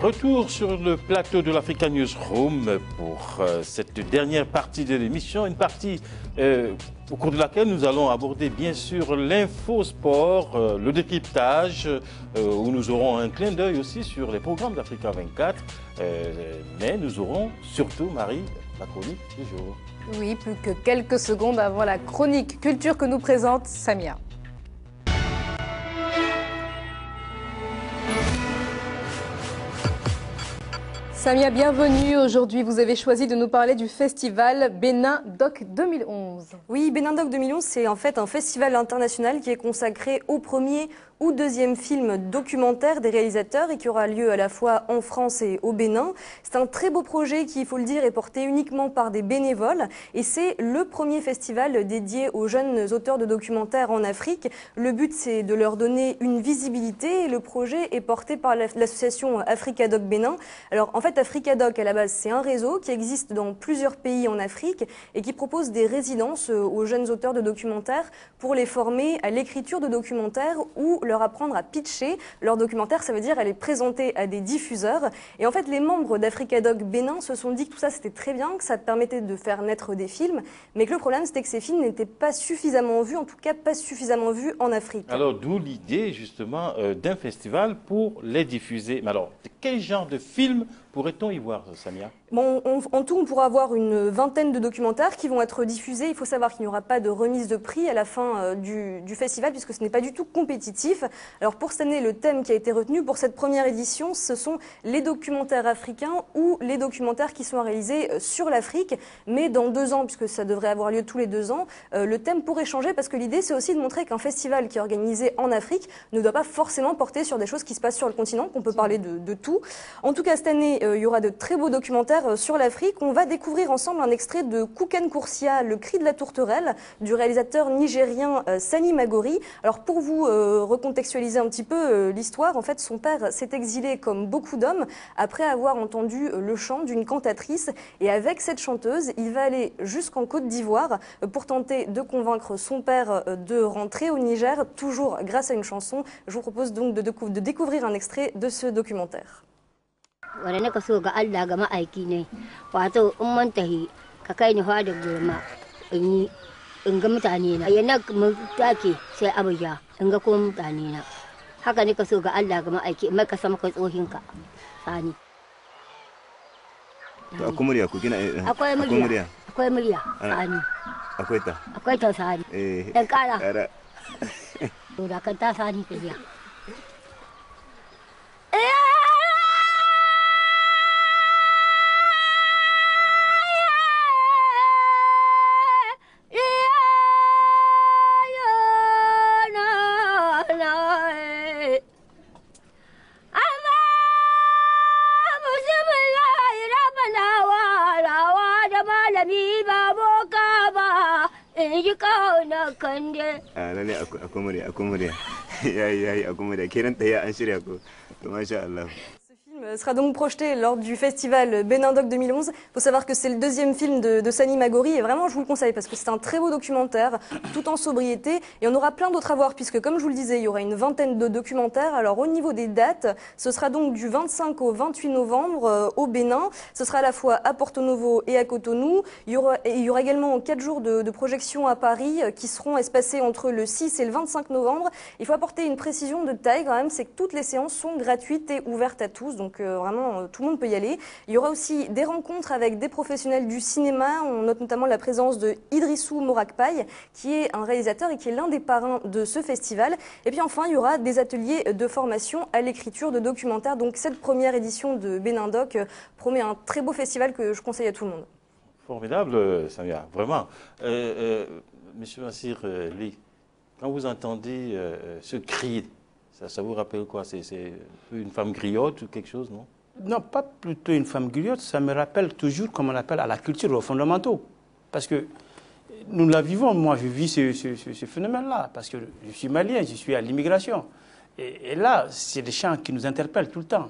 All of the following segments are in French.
Retour sur le plateau de l'Africa Newsroom pour cette dernière partie de l'émission, une partie au cours de laquelle nous allons aborder bien sûr l'infosport, le décryptage, où nous aurons un clin d'œil aussi sur les programmes d'Africa 24, mais nous aurons surtout, Marie, la chronique du jour. Oui, plus que quelques secondes avant la chronique culture que nous présente Samia. Samia, bienvenue. Aujourd'hui, vous avez choisi de nous parler du festival Bénin Doc 2011. Oui, Bénin Doc 2011, c'est en fait un festival international qui est consacré au premier ou deuxième film documentaire des réalisateurs et qui aura lieu à la fois en France et au Bénin. C'est un très beau projet qui, il faut le dire, est porté uniquement par des bénévoles et c'est le premier festival dédié aux jeunes auteurs de documentaires en Afrique. Le but, c'est de leur donner une visibilité et le projet est porté par l'association Africa Doc Bénin. Alors, en fait, Africa Doc, à la base, c'est un réseau qui existe dans plusieurs pays en Afrique et qui propose des résidences aux jeunes auteurs de documentaires pour les former à l'écriture de documentaires ou leur apprendre à pitcher leur documentaire, ça veut dire à les présenter à des diffuseurs. Et en fait, les membres d'Africa Doc Bénin se sont dit que tout ça, c'était très bien, que ça permettait de faire naître des films, mais que le problème, c'était que ces films n'étaient pas suffisamment vus, en tout cas pas suffisamment vus en Afrique. Alors, d'où l'idée, justement, d'un festival pour les diffuser. Mais alors, quel genre de film pourrait-on y voir, Samia? Bon, en tout, on pourra avoir une vingtaine de documentaires qui vont être diffusés. Il faut savoir qu'il n'y aura pas de remise de prix à la fin du festival puisque ce n'est pas du tout compétitif. Alors pour cette année, le thème qui a été retenu pour cette première édition, ce sont les documentaires africains ou les documentaires qui sont réalisés sur l'Afrique. Mais dans 2 ans, puisque ça devrait avoir lieu tous les 2 ans, le thème pourrait changer parce que l'idée, c'est aussi de montrer qu'un festival qui est organisé en Afrique ne doit pas forcément porter sur des choses qui se passent sur le continent, qu'on peut parler de tout. En tout cas, cette année, il y aura de très beaux documentaires sur l'Afrique. On va découvrir ensemble un extrait de Koukan Koursia, Le cri de la tourterelle, du réalisateur nigérien Sani Magori. Alors pour vous recontextualiser un petit peu l'histoire, en fait son père s'est exilé comme beaucoup d'hommes après avoir entendu le chant d'une cantatrice et avec cette chanteuse, il va aller jusqu'en Côte d'Ivoire pour tenter de convaincre son père de rentrer au Niger, toujours grâce à une chanson. Je vous propose donc de découvrir un extrait de ce documentaire. Wanda naka so ga Allah ga ma'aiki ne wato in mun tahi ka kai ni fada gurma in ga mutane na yana mun take sai abuja in ga ko mutane na haka ne ka so ga Allah ga ma'aiki mai ka sama kai tsohin ka sani akwai murya ku gina akwai murya sani akwai ta sani dan kara to da kan ta sani ka biya lalle akwai murya yayi akwai murya kenan tsaye an shirya ko to masha Allah. Sera donc projeté lors du festival Bénin Doc 2011. Il faut savoir que c'est le deuxième film de Sani Magori et vraiment je vous le conseille parce que c'est un très beau documentaire tout en sobriété et on aura plein d'autres à voir puisque comme je vous le disais il y aura une vingtaine de documentaires. Alors au niveau des dates, ce sera donc du 25 au 28 novembre au Bénin. Ce sera à la fois à Porto Novo et à Cotonou. Il y aura également 4 jours de projection à Paris qui seront espacés entre le 6 et le 25 novembre. Il faut apporter une précision de taille quand même, c'est que toutes les séances sont gratuites et ouvertes à tous. Donc vraiment tout le monde peut y aller. Il y aura aussi des rencontres avec des professionnels du cinéma. On note notamment la présence de Idrissou Morakpaï, qui est un réalisateur et qui est l'un des parrains de ce festival. Et puis enfin, il y aura des ateliers de formation à l'écriture de documentaires. Donc cette première édition de Bénin Doc promet un très beau festival que je conseille à tout le monde. Formidable, Samia, vraiment. Monsieur Massir Ly, quand vous entendez ce cri, ça vous rappelle quoi? C'est une femme griotte ou quelque chose, non? Non, pas plutôt une femme griotte, ça me rappelle toujours, comme on appelle, à la culture, aux fondamentaux. Parce que nous la vivons, moi je vis ce phénomène-là, parce que je suis malien, je suis à l'immigration. Et là, c'est des chants qui nous interpellent tout le temps.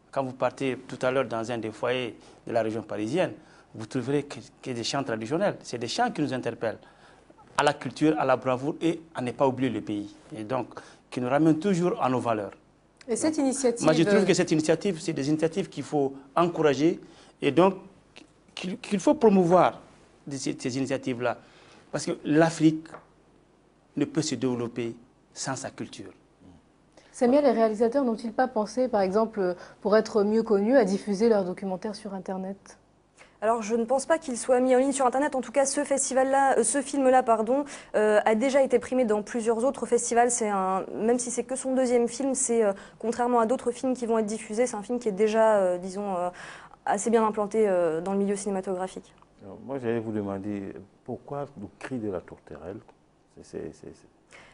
Quand vous partez tout à l'heure dans un des foyers de la région parisienne, vous trouverez que des chants traditionnels. C'est des chants qui nous interpellent à la culture, à la bravoure et à ne pas oublier le pays. Et donc, qui nous ramènent toujours à nos valeurs. Et cette initiative... Moi, je trouve que cette initiative, c'est des initiatives qu'il faut encourager et donc qu'il faut promouvoir ces initiatives-là. Parce que l'Afrique ne peut se développer sans sa culture. Samia, les réalisateurs n'ont-ils pas pensé, par exemple, pour être mieux connus, à diffuser leurs documentaires sur Internet ? Alors, je ne pense pas qu'il soit mis en ligne sur Internet. En tout cas, ce film-là, a déjà été primé dans plusieurs autres festivals. Même si c'est que son deuxième film, c'est contrairement à d'autres films qui vont être diffusés, c'est un film qui est déjà, disons, assez bien implanté dans le milieu cinématographique. Alors, moi, j'allais vous demander pourquoi le cri de la tourterelle.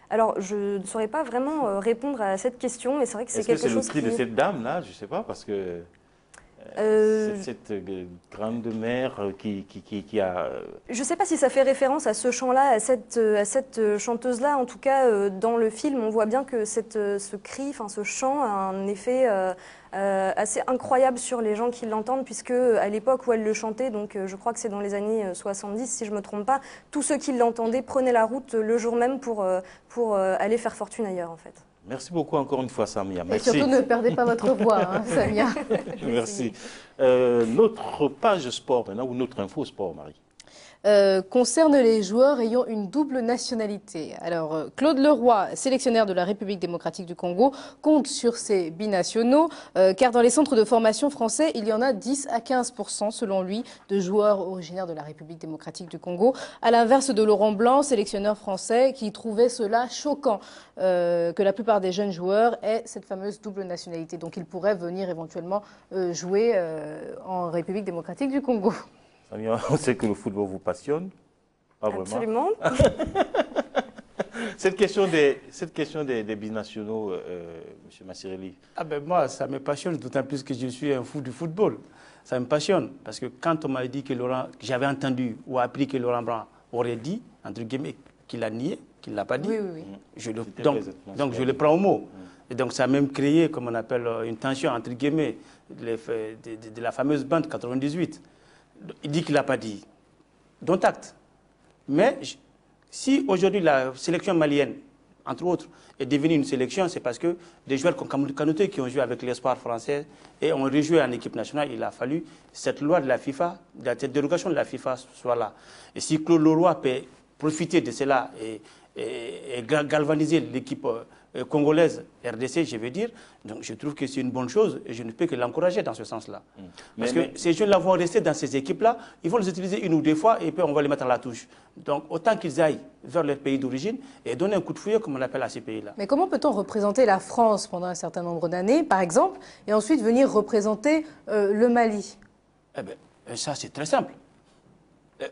Alors, je ne saurais pas vraiment répondre à cette question, mais c'est vrai que c'est quelque chose qui... Est-ce que c'est le cri de cette dame-là? Je ne sais pas, parce que... Cette grande mère qui a... Je ne sais pas si ça fait référence à ce chant-là, à cette chanteuse-là. En tout cas, dans le film, on voit bien que ce cri, ce chant a un effet assez incroyable sur les gens qui l'entendent, puisque à l'époque où elle le chantait, donc je crois que c'est dans les années 70, si je ne me trompe pas, tous ceux qui l'entendaient prenaient la route le jour même pour aller faire fortune ailleurs, en fait. Merci beaucoup encore une fois, Samia. Merci. Et surtout, ne perdez pas votre voix, hein, Samia. Merci. Notre page sport maintenant, ou notre info sport, Marie. Concerne les joueurs ayant une double nationalité. Alors, Claude Leroy, sélectionneur de la République démocratique du Congo, compte sur ces binationaux, car dans les centres de formation français, il y en a 10 à 15% selon lui de joueurs originaires de la République démocratique du Congo, à l'inverse de Laurent Blanc, sélectionneur français, qui trouvait cela choquant, que la plupart des jeunes joueurs aient cette fameuse double nationalité. Donc, ils pourraient venir éventuellement jouer en République démocratique du Congo. On sait que le football vous passionne. Pas vraiment. Absolument. Cette question des binationaux, M. Massirelli. Moi, ça me passionne, d'autant plus que je suis un fou du football. Ça me passionne, parce que quand on m'a dit que j'avais entendu ou appris que Laurent Blanc aurait dit, entre guillemets, qu'il a nié, qu'il ne l'a pas dit, donc je le prends au mot. Et donc ça a même créé, comme on appelle, une tension, entre guillemets, de la fameuse bande 98. Il dit qu'il n'a pas dit. Dont acte. Mais si aujourd'hui la sélection malienne, entre autres, est devenue une sélection, c'est parce que des joueurs comme Kanouté qui ont joué avec l'espoir français et ont rejoué en équipe nationale, il a fallu cette loi de la FIFA, cette dérogation de la FIFA soit là. Et si Claude Leroy peut profiter de cela et galvaniser l'équipe congolaise, RDC, je veux dire, donc je trouve que c'est une bonne chose et je ne peux que l'encourager dans ce sens-là. Parce que ces jeunes-là vont rester dans ces équipes-là, ils vont les utiliser une ou deux fois et puis on va les mettre à la touche. Donc autant qu'ils aillent vers leur pays d'origine et donner un coup de fouet, comme on appelle à ces pays-là. Mais comment peut-on représenter la France pendant un certain nombre d'années, par exemple, et ensuite venir représenter le Mali? Ça, c'est très simple.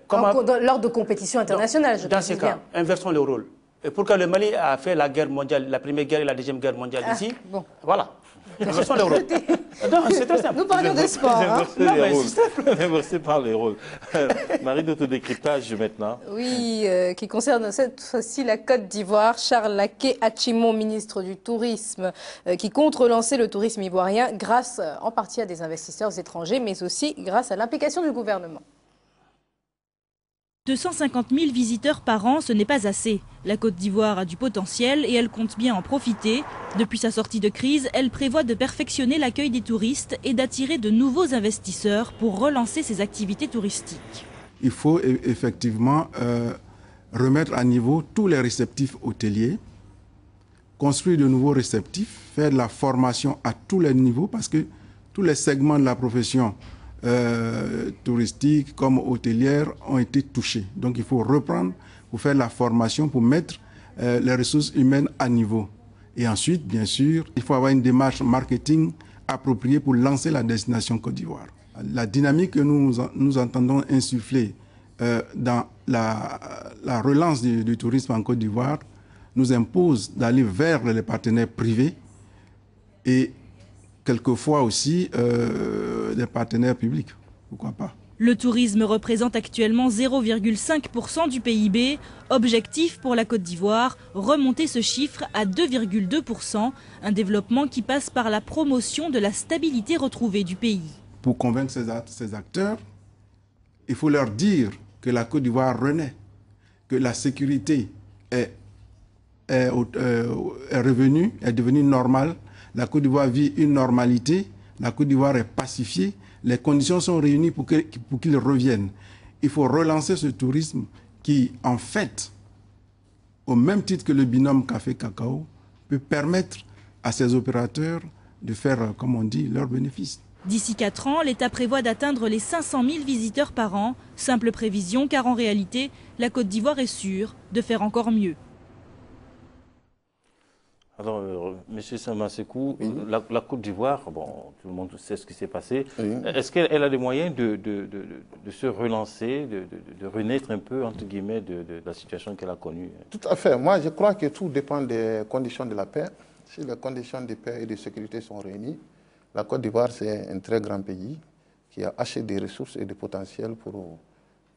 Lors de compétitions internationales, je dans ces cas, inversons le rôle. Et pourquoi le Mali a fait la guerre mondiale, la première guerre et la deuxième guerre mondiale ici? Voilà. Inversons le rôle. C'est très simple. Nous parlons de sport. Inversé par les rôles. Marie, d'autodécryptage maintenant. Oui, qui concerne cette fois-ci la Côte d'Ivoire. Charles Laké-Achimon, ministre du Tourisme, qui compte relancer le tourisme ivoirien grâce en partie à des investisseurs étrangers, mais aussi grâce à l'implication du gouvernement. 250 000 visiteurs par an, ce n'est pas assez. La Côte d'Ivoire a du potentiel et elle compte bien en profiter. Depuis sa sortie de crise, elle prévoit de perfectionner l'accueil des touristes et d'attirer de nouveaux investisseurs pour relancer ses activités touristiques. Il faut effectivement remettre à niveau tous les réceptifs hôteliers, construire de nouveaux réceptifs, faire de la formation à tous les niveaux parce que tous les segments de la profession touristiques comme hôtelières ont été touchés. Donc il faut reprendre pour faire la formation, pour mettre les ressources humaines à niveau. Et ensuite, bien sûr, il faut avoir une démarche marketing appropriée pour lancer la destination Côte d'Ivoire. La dynamique que nous entendons insuffler dans la relance du tourisme en Côte d'Ivoire nous impose d'aller vers les partenaires privés et quelquefois aussi des partenaires publics, pourquoi pas. Le tourisme représente actuellement 0,5% du PIB. Objectif pour la Côte d'Ivoire, remonter ce chiffre à 2,2%, un développement qui passe par la promotion de la stabilité retrouvée du pays. Pour convaincre ces acteurs, il faut leur dire que la Côte d'Ivoire renaît, que la sécurité est revenue, est devenue normale, La Côte d'Ivoire vit une normalité, la Côte d'Ivoire est pacifiée, les conditions sont réunies pour qu'il revienne. Il faut relancer ce tourisme qui, en fait, au même titre que le binôme café-cacao, peut permettre à ces opérateurs de faire, comme on dit, leurs bénéfices. D'ici 4 ans, l'État prévoit d'atteindre les 500 000 visiteurs par an. Simple prévision, car en réalité, la Côte d'Ivoire est sûre de faire encore mieux. Alors, M. Samasekou, oui. la Côte d'Ivoire, bon, tout le monde sait ce qui s'est passé. Oui. Est-ce qu'elle a les moyens de se relancer, de renaître un peu, entre guillemets, de la situation qu'elle a connue? Tout à fait. Moi, je crois que tout dépend des conditions de la paix. Si les conditions de paix et de sécurité sont réunies, la Côte d'Ivoire, c'est un très grand pays qui a assez de ressources et de potentiel pour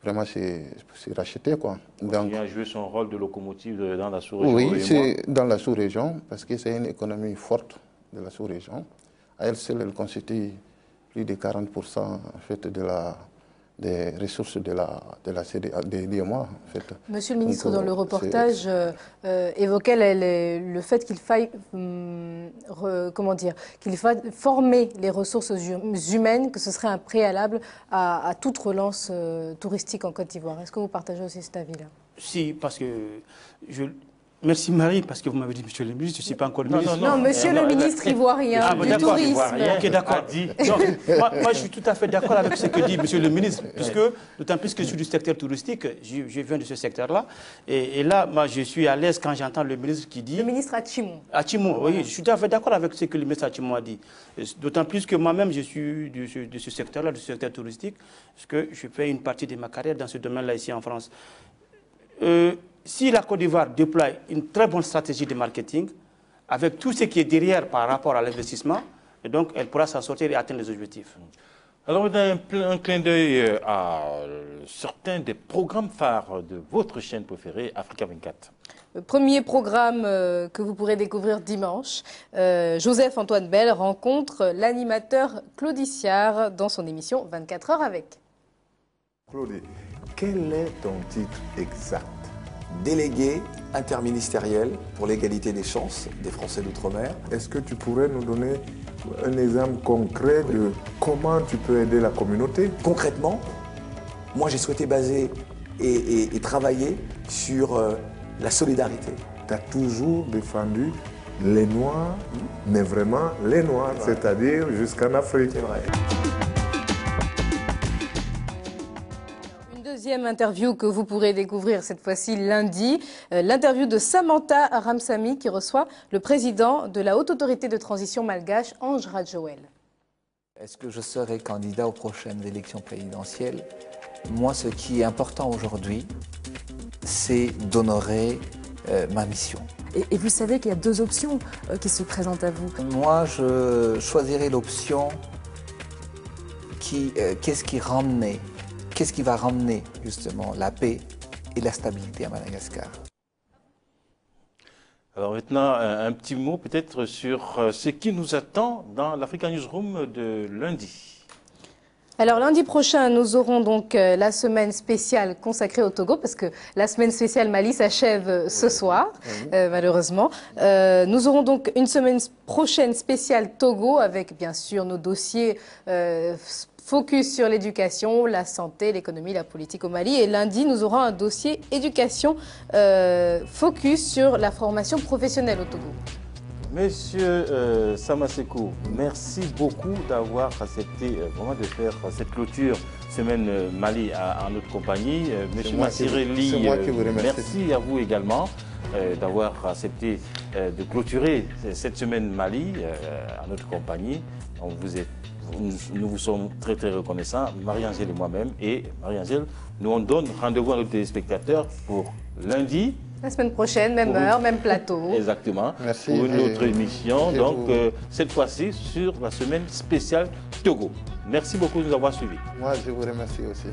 vraiment se racheter, quoi. Donc, il a joué son rôle de locomotive dans la sous-région. Oui, c'est dans la sous-région, parce que c'est une économie forte de la sous-région. À elle seule, elle constitue plus de 40% en fait, des ressources des DMA. En fait. Monsieur le ministre, dans le reportage, évoquait le fait qu'il faille, qu'il faille former les ressources humaines, que ce serait un préalable à toute relance touristique en Côte d'Ivoire. Est-ce que vous partagez aussi cet avis-là? Si, parce que Merci Marie, parce que vous m'avez dit Monsieur le ministre, je ne suis pas encore le ministre. Non, Monsieur le ministre ivoirien du tourisme. Ok, d'accord. Moi, je suis tout à fait d'accord avec ce que dit Monsieur le ministre, puisque, d'autant plus que je suis du secteur touristique, je viens de ce secteur-là. Et là, moi, je suis à l'aise quand j'entends le ministre qui dit... Le ministre Atchimou. Atchimou, oui, je suis tout à fait d'accord avec ce que le ministre Atchimou a dit. D'autant plus que moi-même, je suis de ce secteur-là, du secteur touristique, parce que je fais une partie de ma carrière dans ce domaine-là ici en France. Si la Côte d'Ivoire déploie une très bonne stratégie de marketing, avec tout ce qui est derrière par rapport à l'investissement, donc elle pourra s'en sortir et atteindre les objectifs. Alors, on a un clin d'œil à certains des programmes phares de votre chaîne préférée, Africa 24. Le premier programme que vous pourrez découvrir dimanche, Joseph-Antoine Bell rencontre l'animateur Claude Siard dans son émission 24 heures avec. Claude, quel est ton titre exact? Délégué interministériel pour l'égalité des chances des Français d'outre-mer. Est-ce que tu pourrais nous donner un exemple concret de comment tu peux aider la communauté? Concrètement, moi j'ai souhaité baser et travailler sur la solidarité. Tu as toujours défendu les Noirs, mais vraiment les Noirs, c'est-à-dire jusqu'en Afrique. C'est vrai. Deuxième interview que vous pourrez découvrir cette fois-ci lundi, l'interview de Samantha Ramsamy qui reçoit le président de la Haute Autorité de Transition malgache, Ange Radjoel. Est-ce que je serai candidat aux prochaines élections présidentielles? Moi, ce qui est important aujourd'hui, c'est d'honorer ma mission. Et vous savez qu'il y a deux options qui se présentent à vous. Moi, je choisirai l'option qu'est-ce qui va ramener justement la paix et la stabilité à Madagascar. Alors maintenant, un petit mot peut-être sur ce qui nous attend dans l'Africa Newsroom de lundi. Alors lundi prochain, nous aurons donc la semaine spéciale consacrée au Togo, parce que la semaine spéciale Mali s'achève ce soir, malheureusement. Nous aurons donc une semaine prochaine spéciale Togo, avec bien sûr nos dossiers focus sur l'éducation, la santé, l'économie, la politique au Mali. Et lundi, nous aurons un dossier éducation focus sur la formation professionnelle au Togo. Monsieur Samasekou, merci beaucoup d'avoir accepté vraiment de faire cette clôture semaine Mali en notre compagnie. Monsieur Massireli, merci à vous également d'avoir accepté de clôturer cette semaine Mali en notre compagnie. Nous vous sommes très très reconnaissants, Marie-Angèle et moi-même. Et Marie-Angèle, nous on donne rendez-vous à nos téléspectateurs pour lundi. La semaine prochaine, même heure, même plateau. Exactement. Merci. Pour une autre émission, donc cette fois-ci sur la semaine spéciale Togo. Merci beaucoup de nous avoir suivis. Moi, je vous remercie aussi.